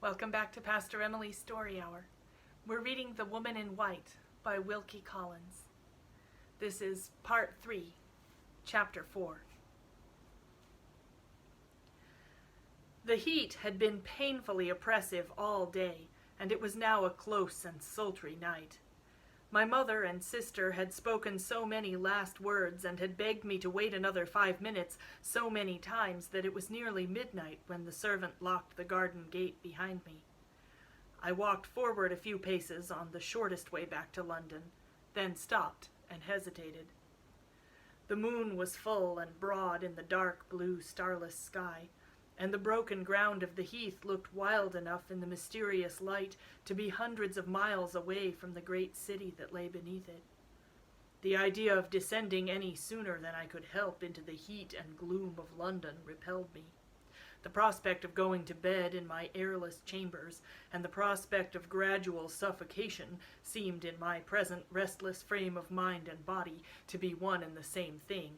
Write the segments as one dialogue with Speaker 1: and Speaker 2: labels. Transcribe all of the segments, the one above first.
Speaker 1: Welcome back to Pastor Emilie's Story Hour. We're reading The Woman in White by Wilkie Collins. This is Part 3, Chapter 4. The heat had been painfully oppressive all day, and it was now a close and sultry night. My mother and sister had spoken so many last words and had begged me to wait another 5 minutes so many times that it was nearly midnight when the servant locked the garden gate behind me. I walked forward a few paces on the shortest way back to London, then stopped and hesitated. The moon was full and broad in the dark blue starless sky, and the broken ground of the heath looked wild enough in the mysterious light to be hundreds of miles away from the great city that lay beneath it. The idea of descending any sooner than I could help into the heat and gloom of London repelled me. The prospect of going to bed in my airless chambers and the prospect of gradual suffocation seemed in my present restless frame of mind and body to be one and the same thing.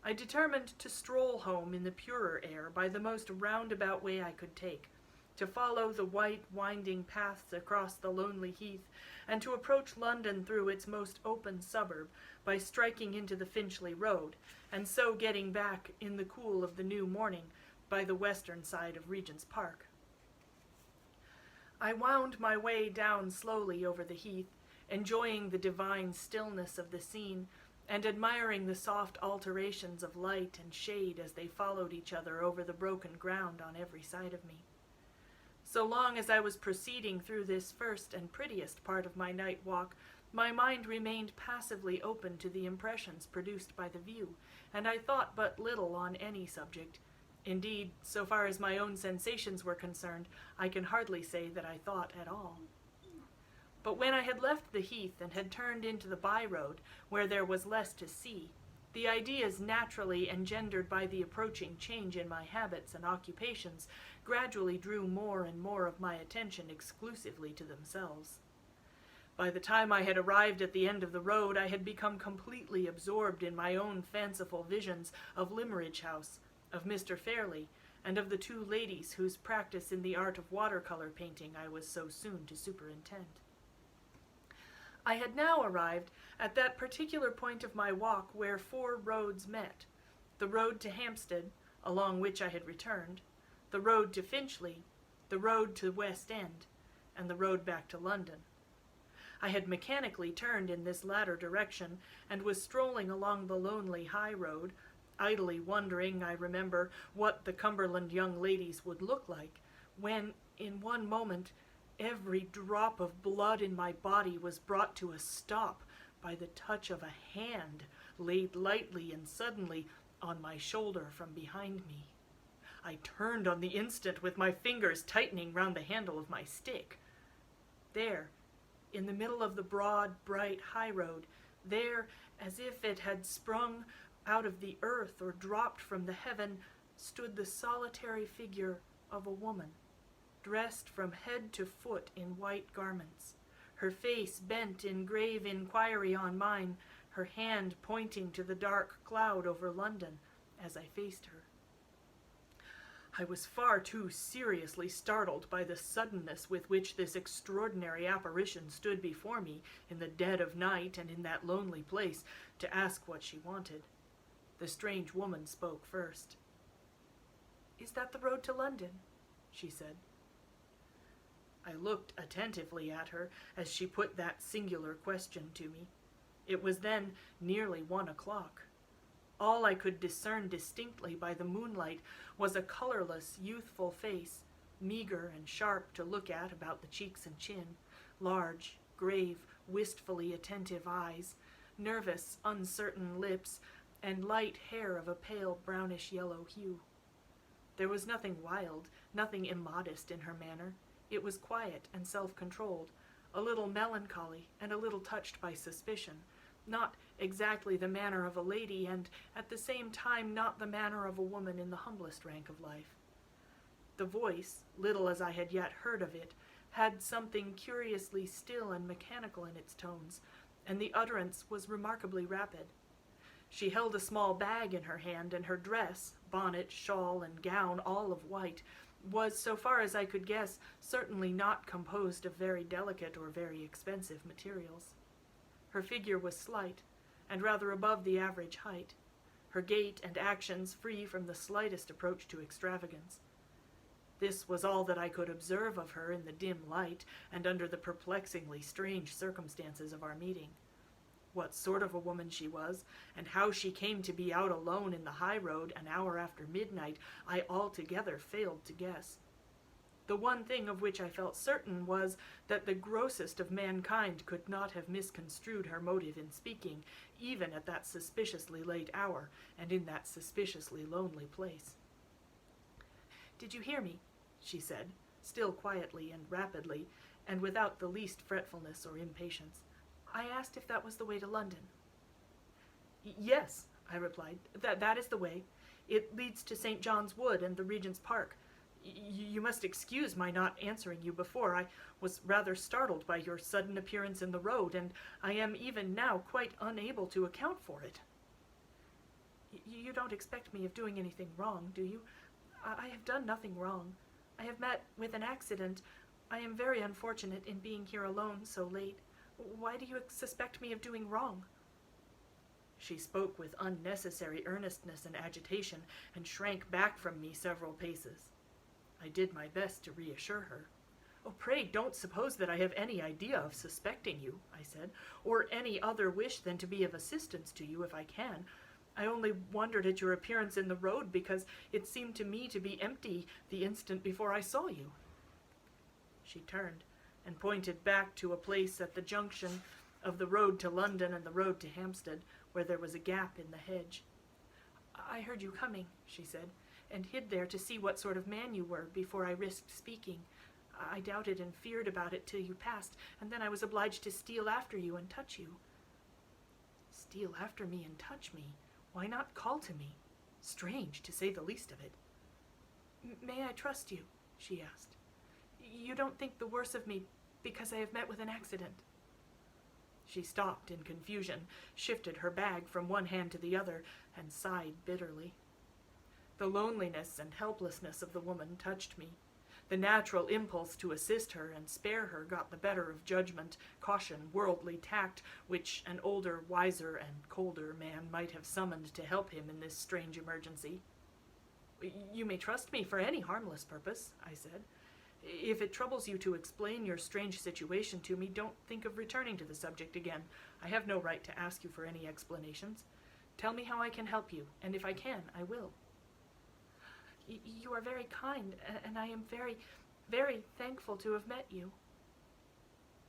Speaker 1: I determined to stroll home in the purer air by the most roundabout way I could take, to follow the white winding paths across the lonely heath, and to approach London through its most open suburb by striking into the Finchley Road, and so getting back in the cool of the new morning by the western side of Regent's Park. I wound my way down slowly over the heath, enjoying the divine stillness of the scene, and admiring the soft alternations of light and shade as they followed each other over the broken ground on every side of me. So long as I was proceeding through this first and prettiest part of my night walk, my mind remained passively open to the impressions produced by the view, and I thought but little on any subject. Indeed, so far as my own sensations were concerned, I can hardly say that I thought at all. But when I had left the heath and had turned into the by-road, where there was less to see, the ideas naturally engendered by the approaching change in my habits and occupations gradually drew more and more of my attention exclusively to themselves. By the time I had arrived at the end of the road, I had become completely absorbed in my own fanciful visions of Limmeridge House, of Mr. Fairley, and of the two ladies whose practice in the art of watercolor painting I was so soon to superintend. I had now arrived at that particular point of my walk where 4 roads met: the road to Hampstead, along which I had returned, the road to Finchley, the road to West End, and the road back to London. I had mechanically turned in this latter direction, and was strolling along the lonely high road, idly wondering, I remember, what the Cumberland young ladies would look like, when, in one moment, every drop of blood in my body was brought to a stop by the touch of a hand laid lightly and suddenly on my shoulder from behind me. I turned on the instant with my fingers tightening round the handle of my stick. There, in the middle of the broad, bright high road, there, as if it had sprung out of the earth or dropped from the heaven, stood the solitary figure of a woman, dressed from head to foot in white garments, her face bent in grave inquiry on mine, her hand pointing to the dark cloud over London as I faced her. I was far too seriously startled by the suddenness with which this extraordinary apparition stood before me in the dead of night and in that lonely place to ask what she wanted. The strange woman spoke first. "Is that the road to London?" she said. I looked attentively at her as she put that singular question to me. It was then nearly 1 o'clock. All I could discern distinctly by the moonlight was a colorless, youthful face, meager and sharp to look at about the cheeks and chin, large, grave, wistfully attentive eyes, nervous, uncertain lips, and light hair of a pale brownish-yellow hue. There was nothing wild, nothing immodest in her manner. It was quiet and self-controlled, a little melancholy and a little touched by suspicion, not exactly the manner of a lady, and at the same time not the manner of a woman in the humblest rank of life. The voice, little as I had yet heard of it, had something curiously still and mechanical in its tones, and the utterance was remarkably rapid. She held a small bag in her hand, and her dress, bonnet, shawl, and gown, all of white, was, so far as I could guess, certainly not composed of very delicate or very expensive materials. Her figure was slight, and rather above the average height, her gait and actions free from the slightest approach to extravagance. This was all that I could observe of her in the dim light and under the perplexingly strange circumstances of our meeting. What sort of a woman she was, and how she came to be out alone in the high road an hour after midnight, I altogether failed to guess. The one thing of which I felt certain was that the grossest of mankind could not have misconstrued her motive in speaking, even at that suspiciously late hour and in that suspiciously lonely place. "Did you hear me?" she said, still quietly and rapidly, and without the least fretfulness or impatience. "I asked if that was the way to London." "Yes," I replied, that is the way. It leads to St. John's Wood and the Regent's Park. You must excuse my not answering you before. I was rather startled by your sudden appearance in the road, and I am even now quite unable to account for it." "You don't expect me of doing anything wrong, do you? I have done nothing wrong. I have met with an accident. I am very unfortunate in being here alone so late. Why do you suspect me of doing wrong?" She spoke with unnecessary earnestness and agitation, and shrank back from me several paces. I did my best to reassure her. "Oh, pray don't suppose that I have any idea of suspecting you," I said, "or any other wish than to be of assistance to you if I can. I only wondered at your appearance in the road because it seemed to me to be empty the instant before I saw you." She turned and pointed back to a place at the junction of the road to London and the road to Hampstead, where there was a gap in the hedge. "I heard you coming," she said, "and hid there to see what sort of man you were before I risked speaking. I doubted and feared about it till you passed, and then I was obliged to steal after you and touch you." Steal after me and touch me? Why not call to me? Strange, to say the least of it. "May I trust you?" she asked. "You don't think the worse of me because I have met with an accident?" She stopped in confusion, shifted her bag from one hand to the other, and sighed bitterly. The loneliness and helplessness of the woman touched me. The natural impulse to assist her and spare her got the better of judgment, caution, worldly tact, which an older, wiser, and colder man might have summoned to help him in this strange emergency. "You may trust me for any harmless purpose," I said. "If it troubles you to explain your strange situation to me, don't think of returning to the subject again. I have no right to ask you for any explanations. Tell me how I can help you, and if I can, I will." "You are very kind, and I am very, very thankful to have met you."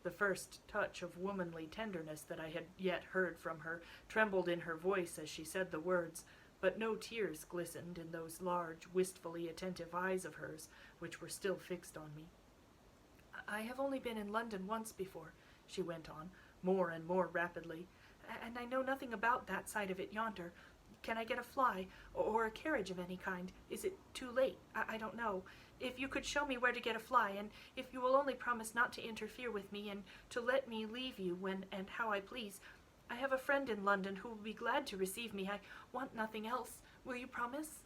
Speaker 1: The first touch of womanly tenderness that I had yet heard from her trembled in her voice as she said the words, but no tears glistened in those large, wistfully attentive eyes of hers, which were still fixed on me. "I have only been in London once before," she went on, more and more rapidly, "and I know nothing about that side of it yonder. Can I get a fly, or a carriage of any kind? Is it too late? I don't know. If you could show me where to get a fly, and if you will only promise not to interfere with me, and to let me leave you when and how I please. I have a friend in London who will be glad to receive me. I want nothing else. Will you promise?"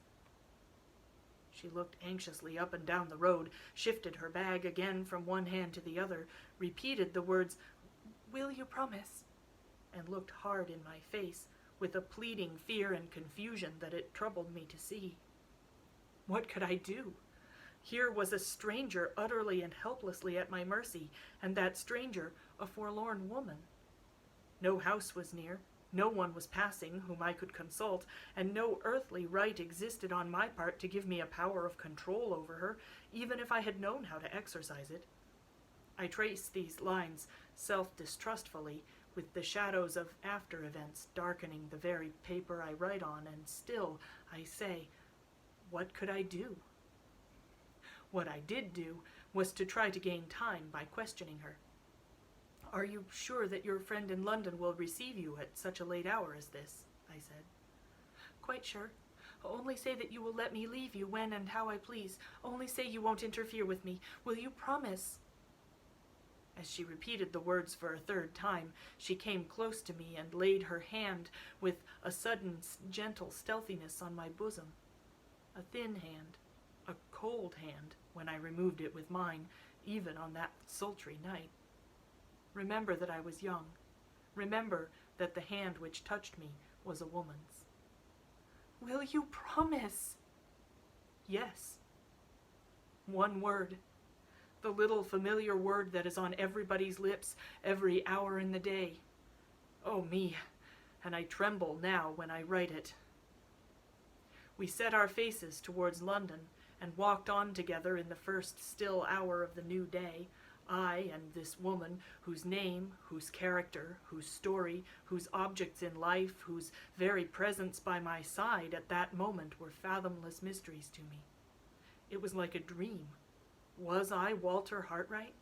Speaker 1: She looked anxiously up and down the road, shifted her bag again from one hand to the other, repeated the words, "Will you promise?" and looked hard in my face, with a pleading fear and confusion that it troubled me to see. What could I do? Here was a stranger utterly and helplessly at my mercy, and that stranger a forlorn woman. No house was near, no one was passing whom I could consult, and no earthly right existed on my part to give me a power of control over her, even if I had known how to exercise it. I trace these lines self-distrustfully, with the shadows of after events darkening the very paper I write on, and still, I say, what could I do? What I did do was to try to gain time by questioning her. "Are you sure that your friend in London will receive you at such a late hour as this?" I said. "Quite sure. Only say that you will let me leave you when and how I please. Only say you won't interfere with me. Will you promise?" As she repeated the words for a third time, she came close to me and laid her hand with a sudden gentle stealthiness on my bosom. A thin hand, a cold hand when I removed it with mine, even on that sultry night. Remember that I was young. Remember that the hand which touched me was a woman's.
Speaker 2: Will you promise?
Speaker 1: Yes. One word. The little familiar word that is on everybody's lips every hour in the day. Oh me, and I tremble now when I write it. We set our faces towards London and walked on together in the first still hour of the new day, I and this woman whose name, whose character, whose story, whose objects in life, whose very presence by my side at that moment were fathomless mysteries to me. It was like a dream. Was I Walter Hartright?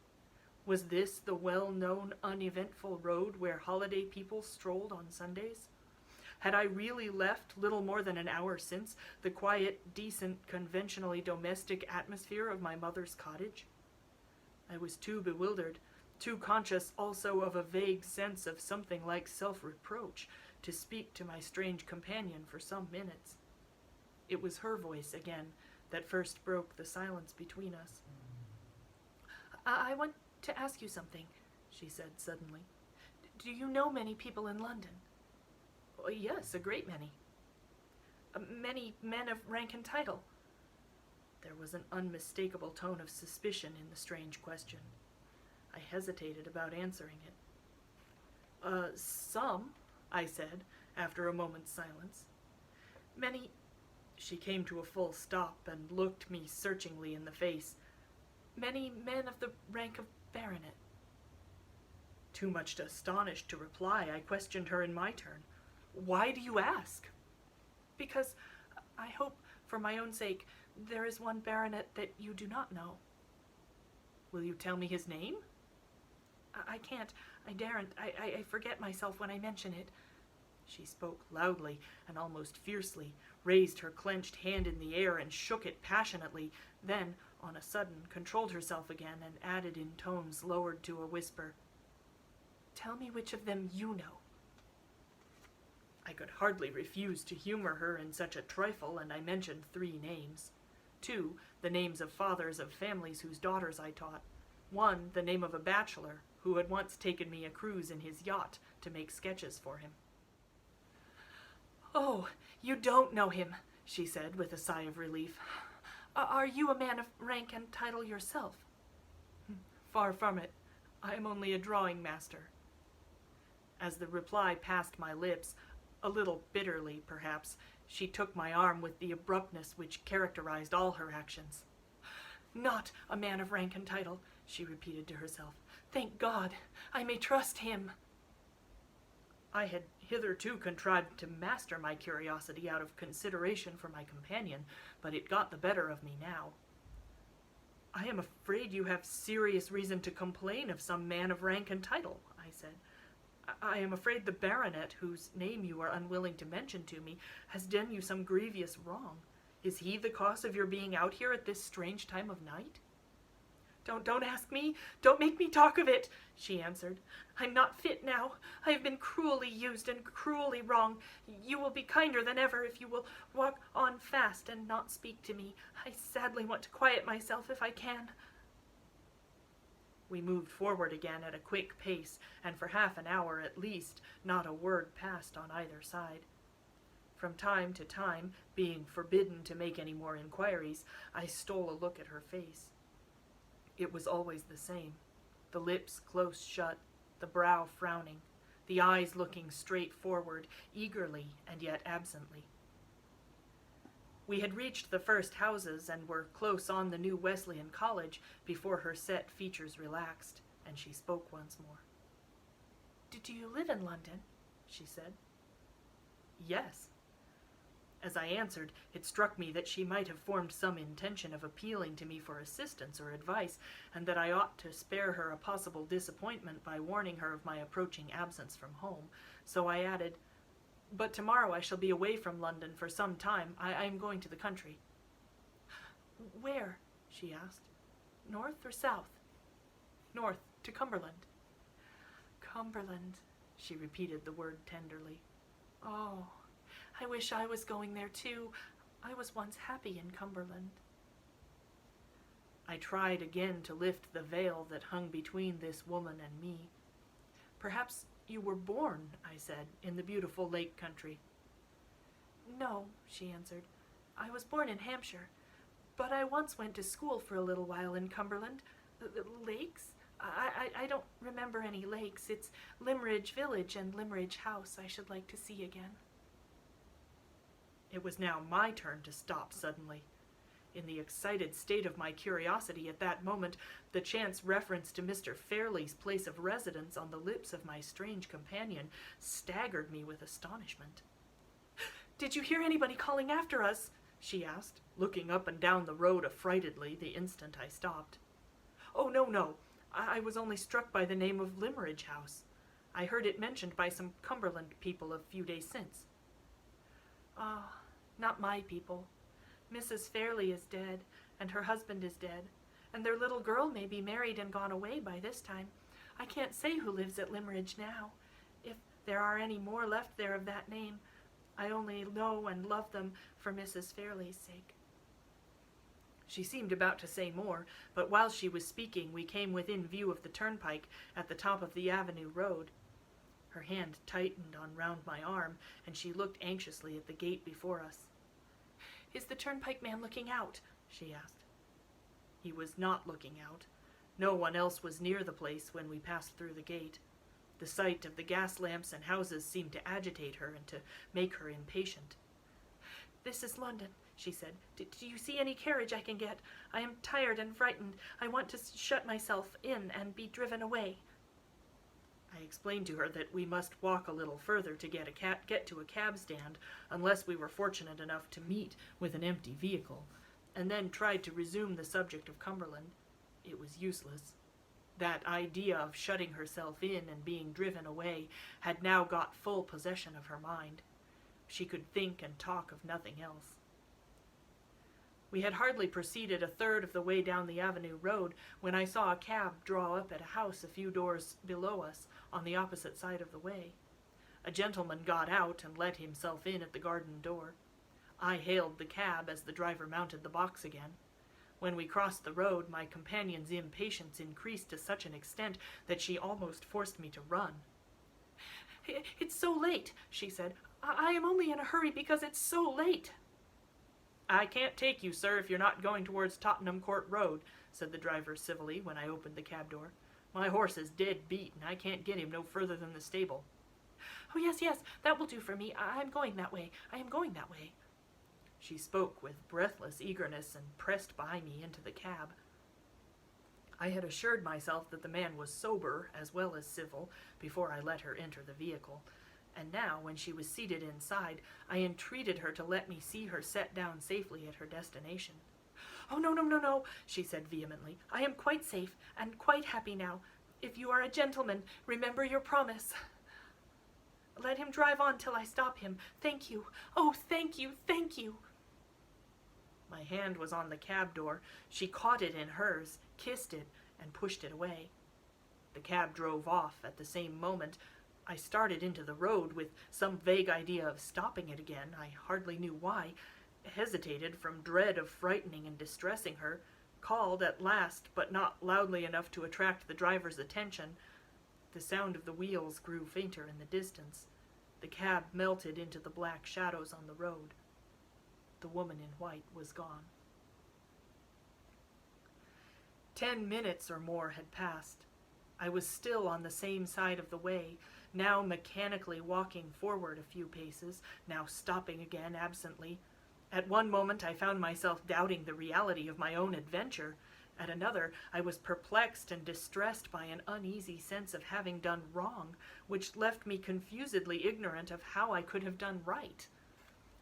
Speaker 1: Was this the well-known, uneventful road where holiday people strolled on Sundays? Had I really left, little more than an hour since, the quiet, decent, conventionally domestic atmosphere of my mother's cottage? I was too bewildered, too conscious also of a vague sense of something like self-reproach, to speak to my strange companion for some minutes. It was her voice again that first broke the silence between us.
Speaker 2: I want to ask you something, she said suddenly. Do you know many people in London?
Speaker 1: Oh, yes, a great many.
Speaker 2: Many men of rank and title?
Speaker 1: There was an unmistakable tone of suspicion in the strange question. I hesitated about answering it. Some, I said, after a moment's silence.
Speaker 2: Many...
Speaker 1: She came to a full stop and looked me searchingly in the face.
Speaker 2: Many men of the rank of baronet.
Speaker 1: Too much astonished to reply, I questioned her in my turn. Why do you ask?
Speaker 2: Because I hope, for my own sake, there is one baronet that you do not know.
Speaker 1: Will you tell me his name?
Speaker 2: I can't. I daren't. I forget myself when I mention it.
Speaker 1: She spoke loudly and almost fiercely, raised her clenched hand in the air and shook it passionately, then, on a sudden, controlled herself again and added in tones lowered to a whisper,
Speaker 2: "Tell me which of them you know."
Speaker 1: I could hardly refuse to humor her in such a trifle, and I mentioned 3 names. 2, the names of fathers of families whose daughters I taught. 1, the name of a bachelor who had once taken me a cruise in his yacht to make sketches for him.
Speaker 2: "Oh, you don't know him," she said with a sigh of relief. "Are you a man of rank and title yourself?"
Speaker 1: "Far from it. I am only a drawing master." As the reply passed my lips, a little bitterly, perhaps, she took my arm with the abruptness which characterized all her actions.
Speaker 2: "Not a man of rank and title," she repeated to herself. "Thank God, I may trust him."
Speaker 1: I had hitherto contrived to master my curiosity out of consideration for my companion, but it got the better of me now. "I am afraid you have serious reason to complain of some man of rank and title," I said. "I am afraid the baronet, whose name you are unwilling to mention to me, has done you some grievous wrong. Is he the cause of your being out here at this strange time of night?"
Speaker 2: Don't ask me. Don't make me talk of it," she answered. "I'm not fit now. I have been cruelly used and cruelly wrong. You will be kinder than ever if you will walk on fast and not speak to me. I sadly want to quiet myself if I can."
Speaker 1: We moved forward again at a quick pace, and for half an hour at least not a word passed on either side. From time to time, being forbidden to make any more inquiries, I stole a look at her face. It was always the same, the lips close shut, the brow frowning, the eyes looking straight forward, eagerly and yet absently. We had reached the first houses and were close on the new Wesleyan College before her set features relaxed, and she spoke once more.
Speaker 2: "Do you live in London?" she said.
Speaker 1: "Yes." As I answered, it struck me that she might have formed some intention of appealing to me for assistance or advice, and that I ought to spare her a possible disappointment by warning her of my approaching absence from home. So I added, "But tomorrow I shall be away from London for some time. I am going to the country."
Speaker 2: "Where?" she asked. "North or south?"
Speaker 1: "North, to Cumberland."
Speaker 2: "Cumberland," she repeated the word tenderly. "Oh, I wish I was going there too. I was once happy in Cumberland."
Speaker 1: I tried again to lift the veil that hung between this woman and me. "Perhaps you were born," I said, "in the beautiful lake country."
Speaker 2: "No," she answered. "I was born in Hampshire, but I once went to school for a little while in Cumberland. Lakes? I don't remember any lakes. It's Limmeridge Village and Limmeridge House I should like to see again."
Speaker 1: It was now my turn to stop suddenly. In the excited state of my curiosity at that moment, the chance reference to Mr. Fairley's place of residence on the lips of my strange companion staggered me with astonishment.
Speaker 2: "Did you hear anybody calling after us?"
Speaker 1: she asked, looking up and down the road affrightedly the instant I stopped.
Speaker 2: "Oh, no. I was only struck by the name of Limmeridge House. I heard it mentioned by some Cumberland people a few days since." "Ah, not my people. Mrs. Fairley is dead, and her husband is dead, and their little girl may be married and gone away by this time. I can't say who lives at Limmeridge now. If there are any more left there of that name, I only know and love them for Mrs. Fairley's sake."
Speaker 1: She seemed about to say more, but while she was speaking we came within view of the turnpike at the top of the avenue road. Her hand tightened on round my arm, and she looked anxiously at the gate before us.
Speaker 2: "Is the turnpike man looking out?" she asked.
Speaker 1: He was not looking out. No one else was near the place when we passed through the gate. The sight of the gas lamps and houses seemed to agitate her and to make her impatient.
Speaker 2: "This is London," she said. Do you see any carriage I can get? I am tired and frightened. I want to shut myself in and be driven away."
Speaker 1: I explained to her that we must walk a little further to get to a cab stand, unless we were fortunate enough to meet with an empty vehicle, and then tried to resume the subject of Cumberland. It was useless. That idea of shutting herself in and being driven away had now got full possession of her mind. She could think and talk of nothing else. We had hardly proceeded a third of the way down the avenue road when I saw a cab draw up at a house a few doors below us on the opposite side of the way. A gentleman got out and let himself in at the garden door. I hailed the cab as the driver mounted the box again. When we crossed the road, my companion's impatience increased to such an extent that she almost forced me to run.
Speaker 2: "It's so late," she said. I am only in a hurry because it's so late."
Speaker 1: "I can't take you, sir, if you're not going towards Tottenham Court Road," said the driver civilly when I opened the cab door. "My horse is dead beat, and I can't get him no further than the stable."
Speaker 2: "Oh, yes, that will do for me. I am going that way.
Speaker 1: She spoke with breathless eagerness and pressed by me into the cab. I had assured myself that the man was sober as well as civil before I let her enter the vehicle, and now, when she was seated inside, I entreated her to let me see her set down safely at her destination.
Speaker 2: "Oh, no, she said vehemently. "I am quite safe and quite happy now. If you are a gentleman, remember your promise. Let him drive on till I stop him. Thank you. Oh, thank you.
Speaker 1: My hand was on the cab door. She caught it in hers, kissed it, and pushed it away. The cab drove off. At the same moment, I started into the road with some vague idea of stopping it again. I hardly knew why, hesitated from dread of frightening and distressing her, called at last, but not loudly enough to attract the driver's attention. The sound of the wheels grew fainter in the distance. The cab melted into the black shadows on the road. The woman in white was gone. 10 minutes or more had passed. I was still on the same side of the way, now mechanically walking forward a few paces, now stopping again absently. At one moment I found myself doubting the reality of my own adventure. At another, I was perplexed and distressed by an uneasy sense of having done wrong, which left me confusedly ignorant of how I could have done right.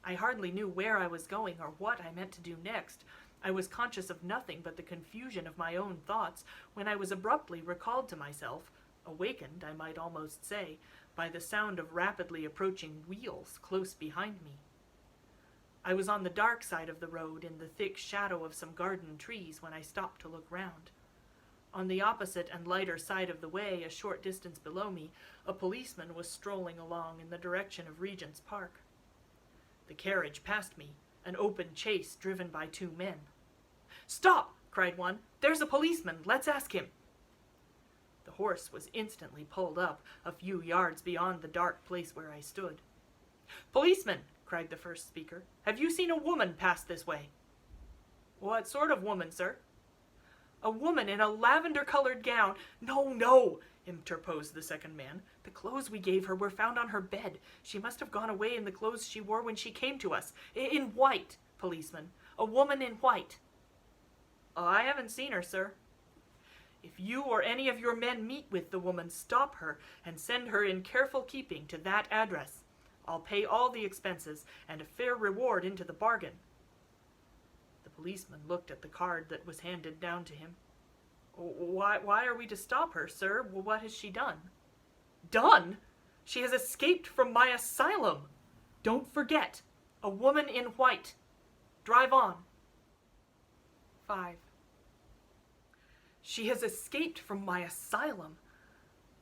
Speaker 1: I hardly knew where I was going or what I meant to do next. I was conscious of nothing but the confusion of my own thoughts when I was abruptly recalled to myself, awakened, I might almost say, by the sound of rapidly approaching wheels close behind me. I was on the dark side of the road in the thick shadow of some garden trees when I stopped to look round. On the opposite and lighter side of the way, a short distance below me, a policeman was strolling along in the direction of Regent's Park. The carriage passed me, an open chaise driven by 2 men. "Stop!" cried one. "There's a policeman. Let's ask him." The horse was instantly pulled up a few yards beyond the dark place where I stood. "Policeman," cried the first speaker, "have you seen a woman pass this way?" "What sort of woman, sir?" "A woman in a lavender-colored gown." No, interposed the second man. "The clothes we gave her were found on her bed. She must have gone away in the clothes she wore when she came to us. In white, policeman. A woman in white." "I haven't seen her, sir." "If you or any of your men meet with the woman, stop her and send her in careful keeping to that address. I'll pay all the expenses and a fair reward into the bargain." The policeman looked at the card that was handed down to him. Why are we to stop her, sir? What has she done?" "Done? She has escaped from my asylum. Don't forget, a woman in white. Drive on." 5. She has escaped from my asylum.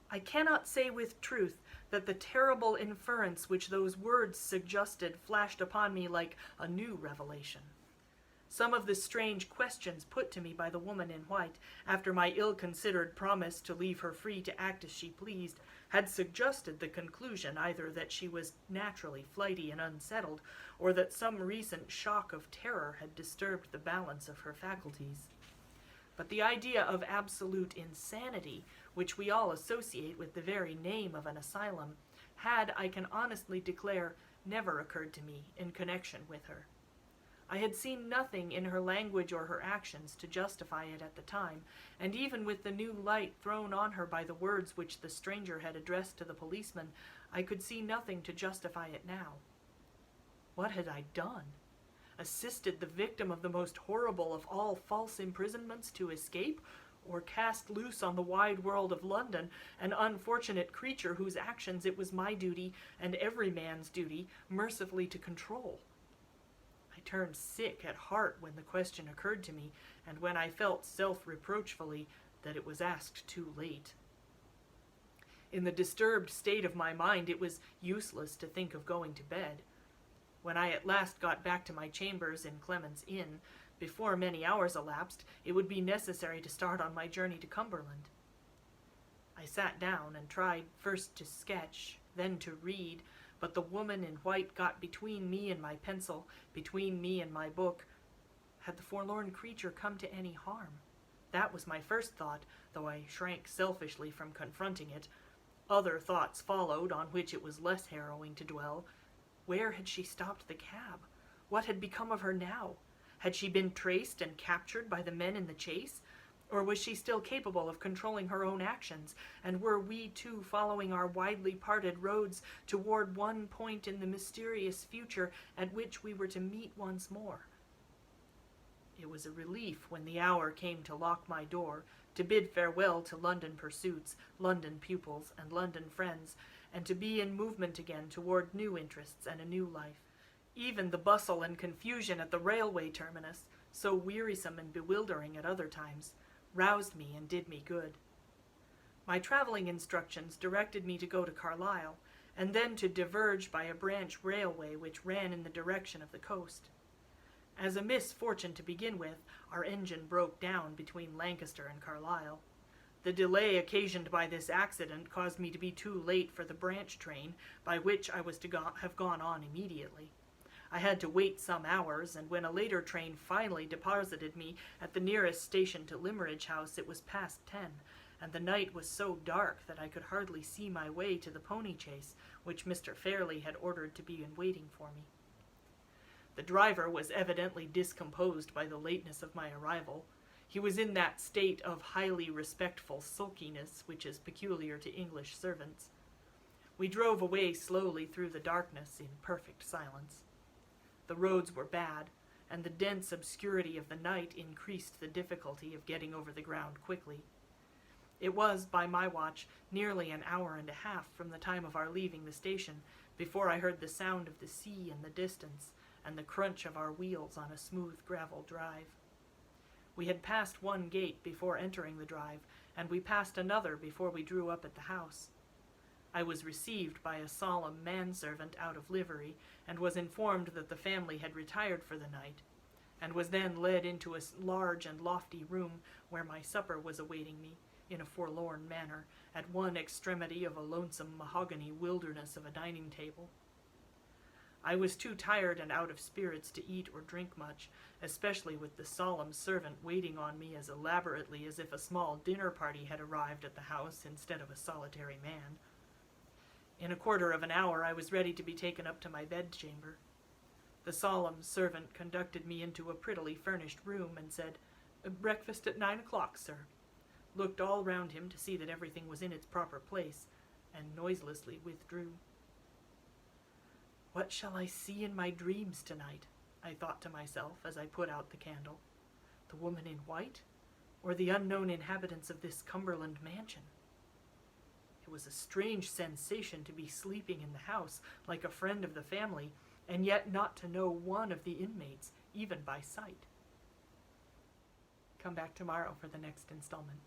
Speaker 1: I cannot say with truth that the terrible inference which those words suggested flashed upon me like a new revelation. Some of the strange questions put to me by the woman in white, after my ill-considered promise to leave her free to act as she pleased, had suggested the conclusion either that she was naturally flighty and unsettled, or that some recent shock of terror had disturbed the balance of her faculties. But the idea of absolute insanity, which we all associate with the very name of an asylum, had, I can honestly declare, never occurred to me in connection with her. I had seen nothing in her language or her actions to justify it at the time, and even with the new light thrown on her by the words which the stranger had addressed to the policeman, I could see nothing to justify it now. What had I done? Assisted the victim of the most horrible of all false imprisonments to escape, or cast loose on the wide world of London an unfortunate creature whose actions it was my duty, and every man's duty, mercifully to control? I turned sick at heart when the question occurred to me, and when I felt self-reproachfully that it was asked too late. In the disturbed state of my mind, it was useless to think of going to bed. When I at last got back to my chambers in Clement's Inn, before many hours elapsed, it would be necessary to start on my journey to Cumberland. I sat down and tried first to sketch, then to read, but the woman in white got between me and my pencil, between me and my book. Had the forlorn creature come to any harm? That was my first thought, though I shrank selfishly from confronting it. Other thoughts followed, on which it was less harrowing to dwell. Where had she stopped the cab? What had become of her now? Had she been traced and captured by the men in the chase? Or was she still capable of controlling her own actions, and were we two following our widely parted roads toward one point in the mysterious future at which we were to meet once more? It was a relief when the hour came to lock my door, to bid farewell to London pursuits, London pupils, and London friends, and to be in movement again toward new interests and a new life. Even the bustle and confusion at the railway terminus, so wearisome and bewildering at other times, roused me and did me good. My traveling instructions directed me to go to Carlisle, and then to diverge by a branch railway which ran in the direction of the coast. As a misfortune to begin with, our engine broke down between Lancaster and Carlisle. The delay occasioned by this accident caused me to be too late for the branch train, by which I was to have gone on immediately. I had to wait some hours, and when a later train finally deposited me at the nearest station to Limmeridge House, it was past 10, and the night was so dark that I could hardly see my way to the pony chaise, which Mr. Fairley had ordered to be in waiting for me. The driver was evidently discomposed by the lateness of my arrival. He was in that state of highly respectful sulkiness which is peculiar to English servants. We drove away slowly through the darkness in perfect silence. The roads were bad, and the dense obscurity of the night increased the difficulty of getting over the ground quickly. It was, by my watch, nearly an hour and a half from the time of our leaving the station before I heard the sound of the sea in the distance and the crunch of our wheels on a smooth gravel drive. We had passed one gate before entering the drive, and we passed another before we drew up at the house. I was received by a solemn manservant out of livery, and was informed that the family had retired for the night. and was then led into a large and lofty room where my supper was awaiting me, in a forlorn manner, at one extremity of a lonesome mahogany wilderness of a dining table. I was too tired and out of spirits to eat or drink much, especially with the solemn servant waiting on me as elaborately as if a small dinner party had arrived at the house instead of a solitary man. In a quarter of an hour I was ready to be taken up to my bedchamber. The solemn servant conducted me into a prettily furnished room and said, "Breakfast at 9 o'clock, sir," looked all round him to see that everything was in its proper place, and noiselessly withdrew. "What shall I see in my dreams tonight?" I thought to myself as I put out the candle. The woman in white, or the unknown inhabitants of this Cumberland mansion? It was a strange sensation to be sleeping in the house like a friend of the family, and yet not to know one of the inmates, even by sight. Come back tomorrow for the next installment.